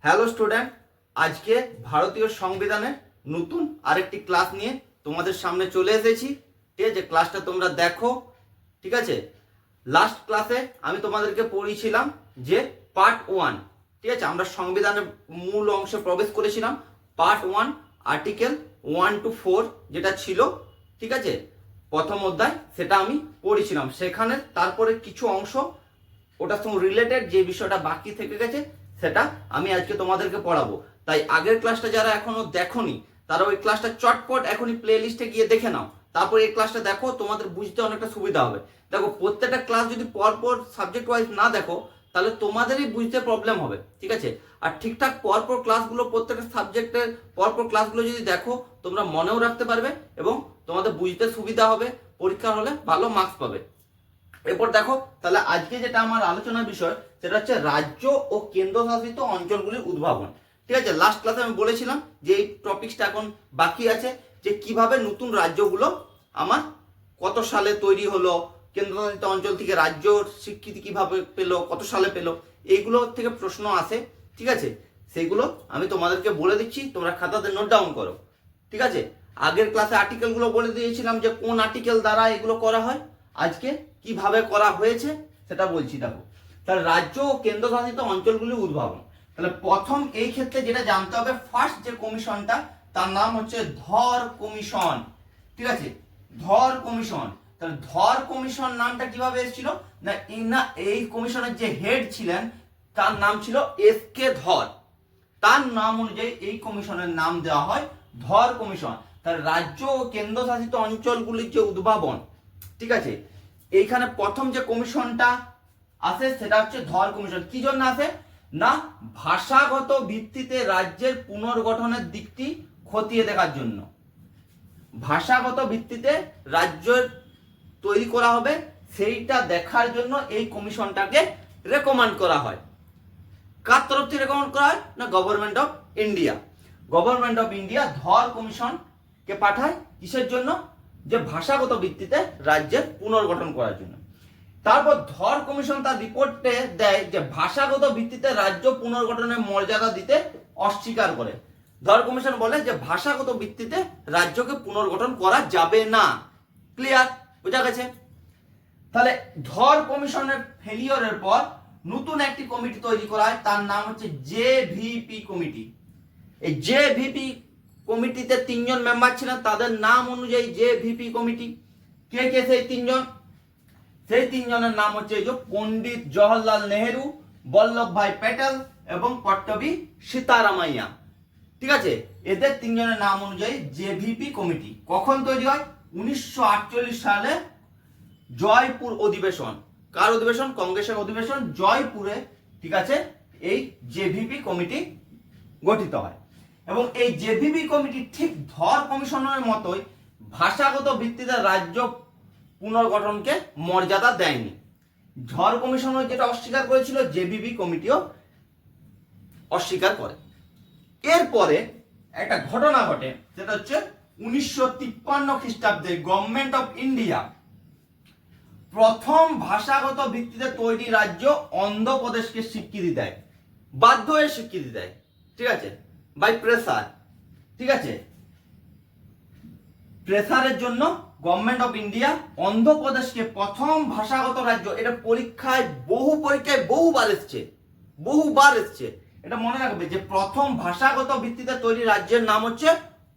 Hello student, আজকে ভারতীয় সংবিধানের নতুন আরেকটি ক্লাস নিয়ে তোমাদের সামনে চলে এসেছি। ঠিক আছে, ক্লাসটা তোমরা দেখো। ঠিক আছে, লাস্ট ক্লাসে আমি তোমাদেরকে পড়িয়েছিলাম যে পার্ট 1। ঠিক আছে, আমরা সংবিধানের মূল অংশে প্রবেশ করেছিলাম। পার্ট 1 আর্টিকেল 1 to 4 যেটা ছিল, ঠিক আছে, প্রথম অধ্যায়, সেটা আমি পড়িয়েছিলাম। সেখানে তারপরে কিছু অংশ ওটার সঙ্গে রিলেটেড যে বিষয়টা বাকি থেকে গেছে সেটা আমি আজকে তোমাদেরকে পড়াবো। তাই আগের ক্লাসটা যারা এখনো দেখোনি তারা ওই ক্লাসটা চটপট এখনই প্লে লিস্টে গিয়ে দেখে নাও, তারপর এই ক্লাসটা দেখো, তোমাদের বুঝতে অনেকটা সুবিধা হবে। দেখো, প্রত্যেকটা ক্লাস যদি পরপর সাবজেক্ট ওয়াইজ না দেখো তাহলে তোমাদেরই বুঝতে প্রবলেম হবে। ঠিক আছে, আর ঠিকঠাক পরপর ক্লাসগুলো, প্রত্যেকটা সাবজেক্টের পরপর ক্লাসগুলো যদি দেখো তোমরা মনেও রাখতে পারবে এবং তোমাদের বুঝতে সুবিধা হবে, পরীক্ষার হলে ভালো মার্কস পাবে। এরপর দেখো, তাহলে আজকে যেটা আমার আলোচনার বিষয় সেটা হচ্ছে রাজ্য ও কেন্দ্রশাসিত অঞ্চলগুলির উদ্ভাবন। ঠিক আছে, লাস্ট ক্লাসে আমি বলেছিলাম যে এই টপিকসটা এখন বাকি আছে, যে কিভাবে নতুন রাজ্যগুলো আমার কত সালে তৈরি হলো, কেন্দ্রশাসিত অঞ্চল থেকে রাজ্য স্বীকৃতি কিভাবে পেলো, কত সালে পেলো, এইগুলো থেকে প্রশ্ন আসে। ঠিক আছে, সেইগুলো আমি তোমাদেরকে বলে দিচ্ছি, তোমরা খাতাতে নোট ডাউন করো। ঠিক আছে, আগের ক্লাসে আর্টিকেলগুলো বলে দিয়েছিলাম যে কোন আর্টিকেল দ্বারা এগুলো করা হয়, আজকে কিভাবে করা হয়েছে সেটা বলছি। দেখো, তাহলে রাজ্য ও কেন্দ্রশাসিত অঞ্চলগুলি উদ্ভাবন। তাহলে প্রথম এই ক্ষেত্রে যেটা জানতে হবে, ফার্স্ট যে কমিশনটা তার নাম হচ্ছে ধর কমিশন। ঠিক আছে, ধর কমিশন। তাহলে ধর কমিশন নামটা কিভাবে এসেছিল না, এই কমিশনের যে হেড ছিলেন তার নাম ছিল এস কে ধর। তার নাম অনুযায়ী এই কমিশনের নাম দেওয়া হয় ধর কমিশন। তাহলে রাজ্য ও কেন্দ্রশাসিত অঞ্চলগুলির যে উদ্ভাবন, ঠিক আছে, এইখানে প্রথম যে কমিশনটা আসে সেটা হচ্ছে ধর কমিশন। কি জন্য আসে না, ভাষাগত ভিত্তিতে রাজ্যের পুনর্গঠনের দিকটি খতিয়ে দেখার জন্য। ভাষাগত ভিত্তিতে রাজ্য তৈরি করা হবে সেইটা দেখার জন্য এই কমিশনটাকে রেকমেন্ড করা হয়। কার তরফ থেকে রেকমেন্ড করা হয় না, government of India. Government of India ধর কমিশনকে পাঠায় কিসের জন্য, যে ভাষাগত ভিত্তিতে রাজ্যের পুনর্গঠন করার জন্য। তারপর ধর কমিশন তার রিপোর্টে দেয় যে ভাষাগত ভিত্তিতে রাজ্য পুনর্গঠনের মর্যাদা দিতে অস্বীকার করে। ধর কমিশন বলে যে ভাষাগত ভিত্তিতে রাজ্যকে পুনর্গঠন করা যাবে না। ক্লিয়ার, বোঝা গেছে? তাহলে ধর কমিশনের ফেলিওরের পর নতুন একটি কমিটি তৈরি করা হয়, তার নাম হচ্ছে জেভিপি কমিটি। এই জেভিপি কমিটিতে 3 জন মেম্বার ছিলেন, তাদের নাম অনুযায়ী জেভিপি কমিটি। কে কে সেই 3 জন? সেই 3 জনের নাম হচ্ছে যে পণ্ডিত জওহরলাল নেহেরু, বল্লভ ভাই প্যাটেল এবং পট্টবি সীতারামাইয়া। ঠিক আছে, এদের 3 জনের নাম অনুযায়ী জেভিপি কমিটি কখন তৈরি হয়? 1948 সালে জয়পুর অধিবেশন। কার অধিবেশন? কংগ্রেসের অধিবেশন জয়পুরে। ঠিক আছে, এই জেভিপি কমিটি গঠিত হয় এবং এই জেভিপি কমিটি ঠিক ধর কমিশনের মতোই ভাষাগত ভিত্তিতে রাজ্য পুনর্গঠনকে মর্যাদা দেয়নি। ধর কমিশন যেটা অস্বীকার করেছিল, জেভিপি কমিটিও অস্বীকার করে। এরপরে একটা ঘটনা ঘটে, সেটা হচ্ছে 1953 খ্রিস্টাব্দে গভর্নমেন্ট অফ ইন্ডিয়া প্রথম ভাষাগত ভিত্তিতে তৈরি রাজ্য অন্ধ্রপ্রদেশকে স্বীকৃতি দেয়, বাধ্য হয়ে স্বীকৃতি দেয়। ঠিক আছে, বাই প্রেসার। ঠিক আছে, প্রেসারের জন্য গভর্নমেন্ট অফ ইন্ডিয়া অন্ধ্রপ্রদেশকে প্রথম ভাষাগত রাজ্য, এটা পরীক্ষায় বহুবার এসছে, এটা মনে রাখবে যে প্রথম ভাষাগত ভিত্তিতে তৈরি রাজ্যের নাম হচ্ছে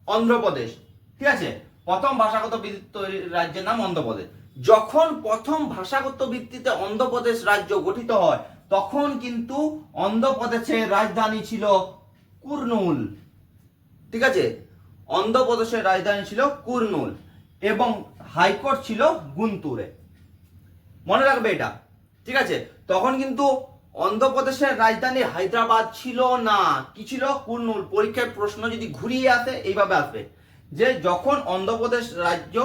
অন্ধ্রপ্রদেশ। ঠিক আছে, প্রথম ভাষাগত ভিত্তিতে তৈরি রাজ্যের নাম অন্ধ্রপ্রদেশ। যখন প্রথম ভাষাগত ভিত্তিতে অন্ধ্রপ্রদেশ রাজ্য গঠিত হয় তখন কিন্তু অন্ধ্রপ্রদেশের রাজধানী ছিল কুর্নুল। ঠিক আছে, অন্ধ্রপ্রদেশের রাজধানী ছিল কুর্নুল এবং হাইকোর্ট ছিল গুন্তুরে। মনে রাখবে এটা। ঠিক আছে, তখন কিন্তু অন্ধ্রপ্রদেশের রাজধানী হায়দ্রাবাদ ছিল না, কি ছিল? কুর্নুল। পরীক্ষায় প্রশ্ন যদি ঘুরিয়ে আসে এইভাবে আসবে যে যখন অন্ধ্রপ্রদেশ রাজ্য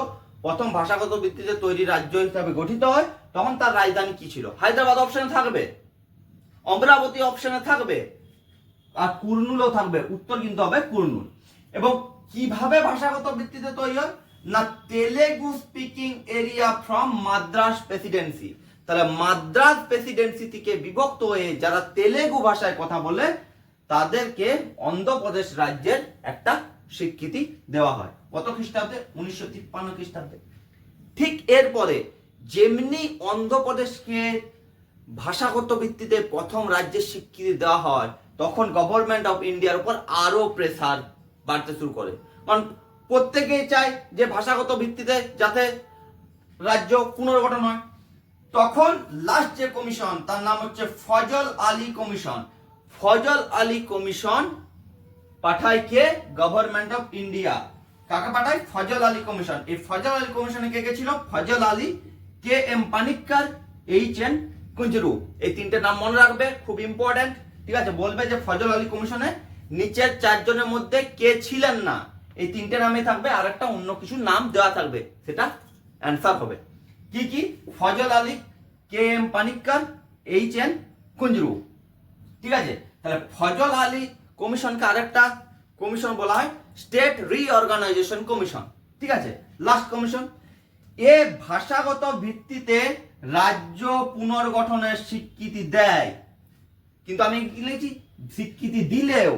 প্রথম ভাষাগত ভিত্তিতে তৈরি রাজ্য হিসাবে গঠিত হয় তখন তার রাজধানী কি ছিল? হায়দ্রাবাদ অপশনে থাকবে, অমরাবতী অপশনে থাকবে, আর কুর্নুলও থাকবে। উত্তর কিন্তু হবে কুর্নুল। এবং কিভাবে ভাষাগত ভিত্তিতে তৈরি হয় না, Telugu speaking area from Madras Presidency. তাহলে মাদ্রাস প্রেসিডেন্সি থেকে বিভক্ত হয়ে যারা তেলেগু ভাষায় কথা বলে তাদেরকে অন্ধ্রপ্রদেশ রাজ্যের একটা স্বীকৃতি দেওয়া হয়। কত খ্রিস্টাব্দে? 1953 খ্রিস্টাব্দে। ঠিক এরপরে যেমনি অন্ধ্রপ্রদেশকে ভাষাগত ভিত্তিতে প্রথম রাজ্যের স্বীকৃতি দেওয়া হয়, তখন গভর্নমেন্ট অফ ইন্ডিয়ার উপর আরো প্রেসার বাড়তে শুরু করে। কারণ প্রত্যেকেই চায় যে ভাষাগত ভিত্তিতে যাতে রাজ্য পুনর্গঠন হয়। তখন লাস্ট যে কমিশন, তার নাম হচ্ছে ফজল আলী কমিশন। ফজল আলী কমিশন পাঠায় কে? Government of India. কাকে পাঠায়? ফজল আলী কমিশন। এই ফজল আলী কমিশনে কে কে ছিল? Fazal Ali, K M Panikkar, H N Kunzru. এই তিনটে নাম মনে রাখবে, খুব ইম্পর্টেন্ট। ঠিক আছে, বলবে যে ফজল আলী কমিশনে নিচের চারজনের মধ্যে কে ছিলেন না, এই তিনটে নামে থাকবে, আর একটা অন্য কিছু নাম দেওয়া থাকবে, সেটা অ্যান্সার হবে। কি কি? Fazal Ali, K M Panikkar, H N Kunzru. ঠিক আছে, তাহলে ফজল আলী কমিশনকে আরেকটা কমিশন বলা হয় স্টেট রিঅর্গানাইজেশন কমিশন। ঠিক আছে, লাস্ট কমিশন। এ ভাষাগত ভিত্তিতে রাজ্য পুনর্গঠনের স্বীকৃতি দেয়, কিন্তু আমি কি লিখেছি? স্বীকৃতি দিলেও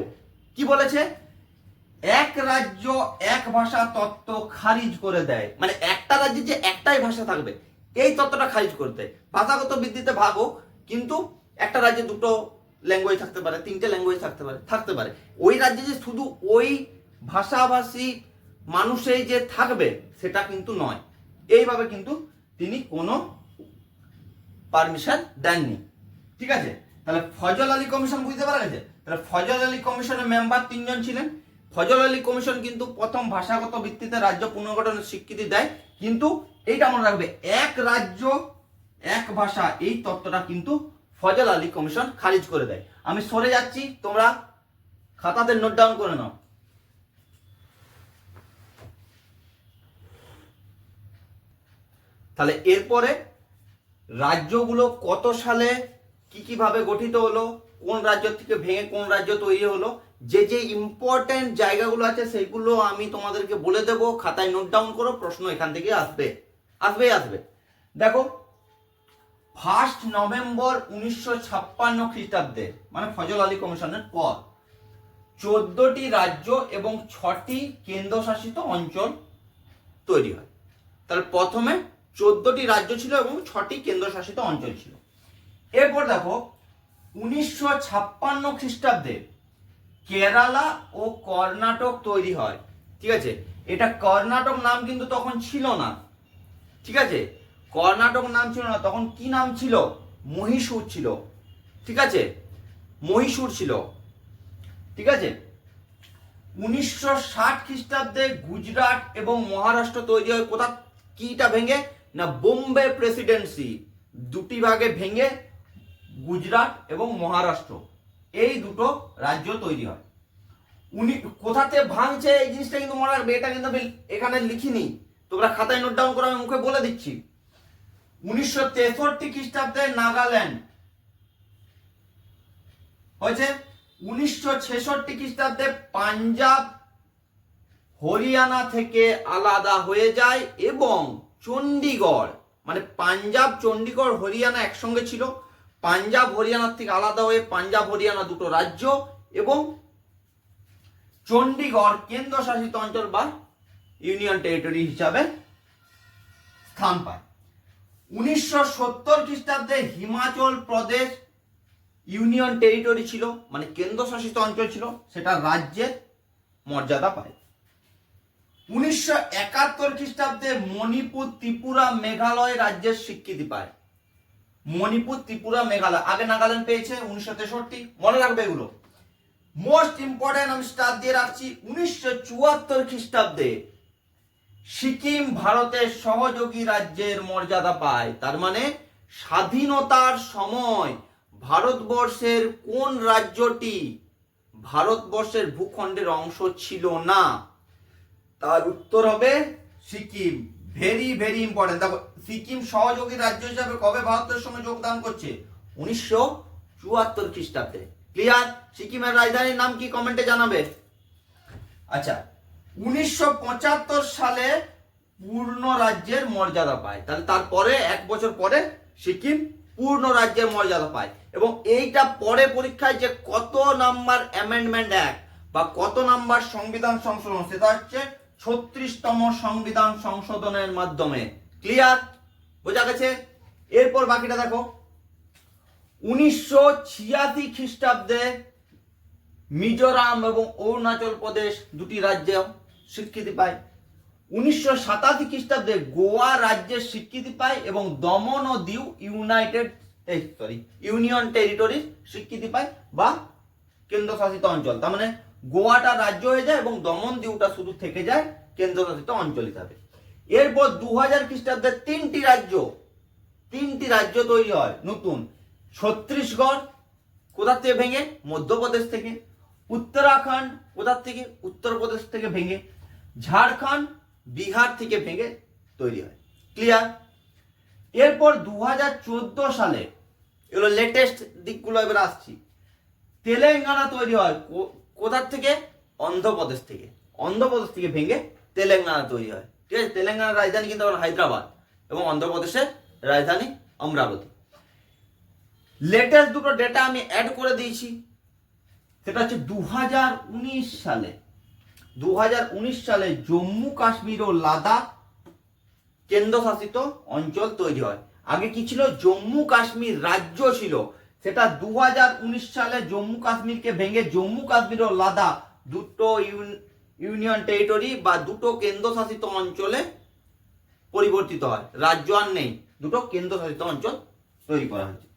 কি বলেছে? এক রাজ্য এক ভাষা তত্ত্ব খারিজ করে দেয়। মানে একটা রাজ্যে যে একটাই ভাষা থাকবে, এই তত্ত্বটা খারিজ করে দেয়। ভাষাগত ভিত্তিতে ভাগ হোক, কিন্তু একটা রাজ্যে দুটো ল্যাঙ্গুয়েজ থাকতে পারে, তিনটে ল্যাঙ্গুয়েজ থাকতে পারে। ওই রাজ্যে যে শুধু ওই ভাষাভাষী মানুষই যে থাকবে সেটা কিন্তু নয়। এইভাবে কিন্তু তিনি কোনো পারমিশন দেননি। ঠিক আছে, তাহলে ফজল আলী কমিশন বুঝতে পারা গেছে। তাহলে ফজল আলী কমিশনের মেম্বার তিনজন ছিলেন। ফজল আলী কমিশন কিন্তু প্রথম ভাষাগত ভিত্তিতে রাজ্য পুনর্গঠনের স্বীকৃতি দেয়, কিন্তু এইটা মনে রাখবে, এক রাজ্য এক ভাষা এই তত্ত্বটা কিন্তু ফজল আলী কমিশন খারিজ করে দেয়। আমি সরে যাচ্ছি, তোমরা খাতাতে নোট ডাউন করে নাও। তাহলে এরপরে রাজ্যগুলো কত সালে কি ভাবে গঠিত হলো, কোন রাজ্য থেকে ভেঙে কোন রাজ্য তৈরি হলো, যে যে ইম্পর্টেন্ট জায়গাগুলো আছে সেইগুলো আমি তোমাদেরকে বলে দেব। খাতায় নোট ডাউন করো, প্রশ্ন এখান থেকে আসবে। দেখো, 1 নভেম্বর 1956 খ্রিস্টাব্দে, মানে ফজল আলী কমিশনের পর, 14টি রাজ্য এবং 6টি কেন্দ্রশাসিত অঞ্চল তৈরি হয়। তাহলে প্রথমে 14টি রাজ্য ছিল এবং 6টি কেন্দ্রশাসিত অঞ্চল ছিল। এরপর দেখো, 1956 খ্রিস্টাব্দে কেরালা ও কর্ণাটক তৈরি হয়। ঠিক আছে, এটা কর্ণাটক নাম কিন্তু তখন ছিল না। ঠিক আছে, কর্ণাটক নাম ছিল না, তখন কি নাম ছিল? মহীশূর ছিল। ঠিক আছে, মহীশূর ছিল। ঠিক আছে, 1960 খ্রিস্টাব্দে গুজরাট এবং মহারাষ্ট্র তৈরি হয়। কোথা কিটা ভেঙে? না, বোম্বে প্রেসিডেন্সি দুটি ভাগে ভেঙে গুজরাট এবং মহারাষ্ট্র এই দুটো রাজ্য তৈরি হয়। কোথাতে ভাঙছে এই জিনিসটা কিন্তু মনে রাখবে, এটা কিন্তু আমি এখানে লিখিনি, তোমরা খাতায় নোট ডাউন করে আমি মুখে বলে দিচ্ছি। 1963 খ্রিস্টাব্দে নাগাল্যান্ড হয়েছে। 1966 খ্রিস্টাব্দে পাঞ্জাব হরিয়ানা থেকে আলাদা হয়ে যায় এবং চণ্ডীগড়, মানে পাঞ্জাব, চণ্ডীগড়, হরিয়ানা একসঙ্গে ছিল। পাঞ্জাব হরিয়ানার থেকে আলাদা হয়ে পাঞ্জাব হরিয়ানা দুটো রাজ্য এবং চণ্ডীগড় কেন্দ্রশাসিত অঞ্চল বা ইউনিয়ন টেরিটরি হিসাবে স্থান পায়। 1970 খ্রিস্টাব্দে হিমাচল প্রদেশ ইউনিয়ন টেরিটরি ছিল, মানে কেন্দ্রশাসিত অঞ্চল ছিল, সেটা রাজ্যের মর্যাদা পায়। 1971 খ্রিস্টাব্দে মণিপুর, ত্রিপুরা, মেঘালয় রাজ্যের স্বীকৃতি পায়। মণিপুর, ত্রিপুরা, মেঘালয়, আগে নাগাল্যান্ড পেয়েছে 1963, মনে রাখবে এগুলো। মোস্ট ইম্পর্টেন্ট, আমি স্টার দিয়ে রাখছি। 1974 খ্রিস্টাব্দে সিকিম ভারতের সহযোগী রাজ্যের মর্যাদা পায়। তার মানে স্বাধীনতার সময় ভারতবর্ষের কোন রাজ্যটি ভারতবর্ষের ভূখণ্ডের অংশ ছিল না? তার উত্তর হবে সিকিম। Very very important. দেখো, সিকিম সহযোগী রাজ্য হিসাবে কবে ভারতের সঙ্গে যোগদান করছে? 1974 খ্রিস্টাব্দে। ক্লিয়ার? সিকিমের রাজধানীর নাম কি? কমেন্টে জানাবে। আচ্ছা, 1975 সালে পূর্ণ রাজ্যের মর্যাদা পায়। তাহলে তারপরে 1 বছর পরে সিকিম পূর্ণ রাজ্যের মর্যাদা পায়। এবং এইটা পরে পরীক্ষায় যে কত নাম্বার অ্যামেন্ডমেন্ট অ্যাক্ট বা কত নাম্বার সংবিধান সংশোধন, সেটা হচ্ছে 36তম সংবিধান সংশোধনের মাধ্যমে। ক্লিয়ার? বোঝা গেছে? এরপর বাকিটা দেখো। 1986 খ্রিস্টাব্দে মিজোরাম এবং অরুণাচল প্রদেশ দুটি রাজ্য স্বীকৃতি পায়। 1987 খ্রিস্টাব্দে গোয়া রাজ্যের স্বীকৃতি পায় এবং দমন ও দিউ ইউনিয়ন টেরিটরি স্বীকৃতি পায় বা কেন্দ্রশাসিত অঞ্চল। তার মানে গোয়াটা রাজ্য হয়ে যায় এবং দমন দিউটা শুধু থেকে যায় কেন্দ্রশাসিত অঞ্চল হিসাবে। এরপর 2000 খ্রিস্টাব্দে তিনটি রাজ্য তৈরি হয় নতুন। ছত্তিশগড় কোথা থেকে ভেঙে? মধ্যপ্রদেশ থেকে। উত্তরাখণ্ড কোথা থেকে? উত্তরপ্রদেশ থেকে ভেঙে। ঝাড়খণ্ড বিহার থেকে ভেঙে তৈরি হয়। ক্লিয়ার? এরপর 2014 সালে, এগুলো লেটেস্ট দিকগুলো এবার আসছি, তেলেঙ্গানা তৈরি হয় কোথা থেকে? অন্ধ্রপ্রদেশ থেকে। অন্ধ্রপ্রদেশ থেকে ভেঙে তেলেঙ্গানা তৈরি হয়। ঠিক আছে? তেলেঙ্গানার রাজধানী কিন্তু এখন হায়দ্রাবাদ এবং অন্ধ্রপ্রদেশের রাজধানী অমরাবতী। লেটেস্ট দুটো ডেটা আমি অ্যাড করে দিয়েছি, সেটা হচ্ছে 2019 সালে জম্মু কাশ্মীর ও লাদাখ কেন্দ্রশাসিত অঞ্চল তৈরি হয়। আগে কি ছিল? জম্মু কাশ্মীর রাজ্য ছিল, সেটা 2019 সালে জম্মু কাশ্মীরকে ভেঙে জম্মু কাশ্মীর ও লাদাখ দুটো ইউনিয়ন টেরিটরি বা দুটো কেন্দ্রশাসিত অঞ্চলে পরিবর্তিত হয়। রাজ্য আর নেই, দুটো কেন্দ্রশাসিত অঞ্চল তৈরি করা হয়েছে।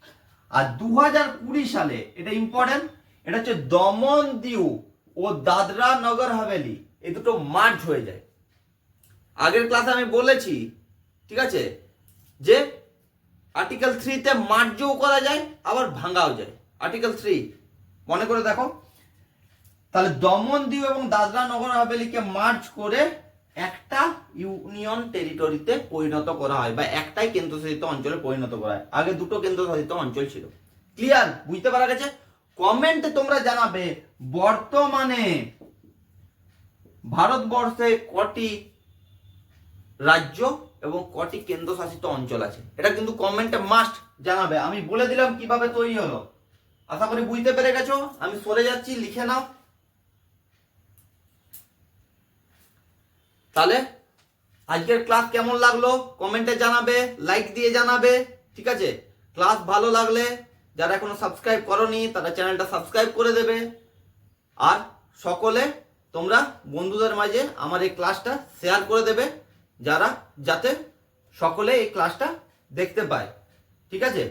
আর 2020 সালে, এটা ইম্পর্টেন্ট, এটা হচ্ছে দমন দিউ ও দাদরা নগর হাভেলি এই দুটো মার্জ হয়ে যায়। আগের ক্লাসে আমি বলেছি, ঠিক আছে, যে আর্টিকেল 3-তে মার্জও করা যায় আবার ভাঙাও যায়। আর্টিকেল 3 মনে করে দেখো, তাহলে দমন দিউ এবং দাদরা নগর হাভেলিকে মার্জ করে একটা ইউনিয়ন টেরিটরিতে পরিণত করা হয় বা একটাই কেন্দ্রশাসিত অঞ্চলে পরিণত করা হয়। আগে দুটো কেন্দ্রশাসিত অঞ্চল ছিল। ক্লিয়ার? বুঝতে পারা গেছে? কমেন্টে তোমরা জানাবে বর্তমানে ভারতবর্ষে কটি রাজ্য এবং কটি কেন্দ্রশাসিত অঞ্চল আছে। এটা কিন্তু কমেন্টে মাস্ট জানাবে। আমি বলে দিলাম কিভাবে তৈরি হলো, আশা করি বুঝতে পেরে গেছো। আমি সরে যাচ্ছি, লিখে নাও। তাহলে আজকের ক্লাস কেমন লাগলো কমেন্টে জানাবে, লাইক দিয়ে জানাবে। ঠিক আছে? ক্লাস ভালো লাগলে যারা এখনো সাবস্ক্রাইব করোনি তারা চ্যানেলটা সাবস্ক্রাইব করে দেবে। আর সকলে তোমরা বন্ধুদের মাঝে আমার এই ক্লাসটা শেয়ার করে দেবে, যাতে সকলে এই ক্লাসটা দেখতে পায়। ঠিক আছে?